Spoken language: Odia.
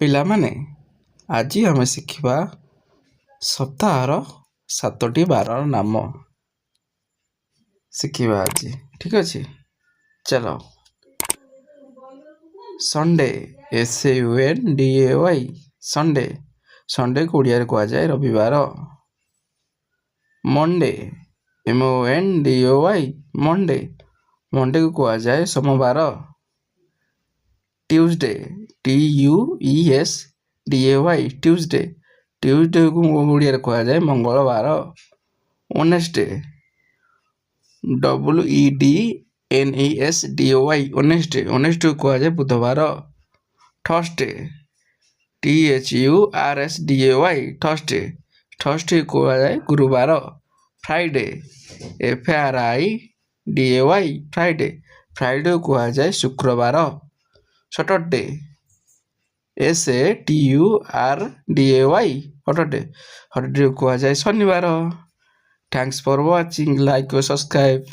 ପିଲାମାନେ ଆଜି ଆମେ ଶିଖିବା ସପ୍ତାହର 7ଟି ବାରର ନାମ ଶିଖିବା ଆଜି। ଠିକ ଅଛି, ଚାଲ। ସଣ୍ଡେ SAUNDAY ସଣ୍ଡେ ସଣ୍ଡେକୁ ଓଡ଼ିଆରେ କୁହାଯାଏ ରବିବାର। ମଣ୍ଡେ MONDOY ମଣ୍ଡେ ମଣ୍ଡେକୁ କୁହାଯାଏ ସୋମବାର। ଟ୍ୟୁଜଡେ TUESDAY ଟ୍ୟୁଜଡେକୁ ଓଡ଼ିଆରେ କୁହାଯାଏ ମଙ୍ଗଳବାର। ୱେନେସଡେ WEDNESDAY ୱେନେସଡେକୁ କୁହାଯାଏ ବୁଧବାର। ଥର୍ସଡେ THURSDAY ଥର୍ସଡେକୁ କୁହାଯାଏ ଗୁରୁବାର। ଫ୍ରାଇଡେ FRIDAY ଫ୍ରାଇଡେକୁ କୁହାଯାଏ ଶୁକ୍ରବାର। ସଟରଡେ SATURDAY ସଟରଡେକୁ କୁହାଯାଏ ଶନିବାର। Thanks for watching. Like or subscribe.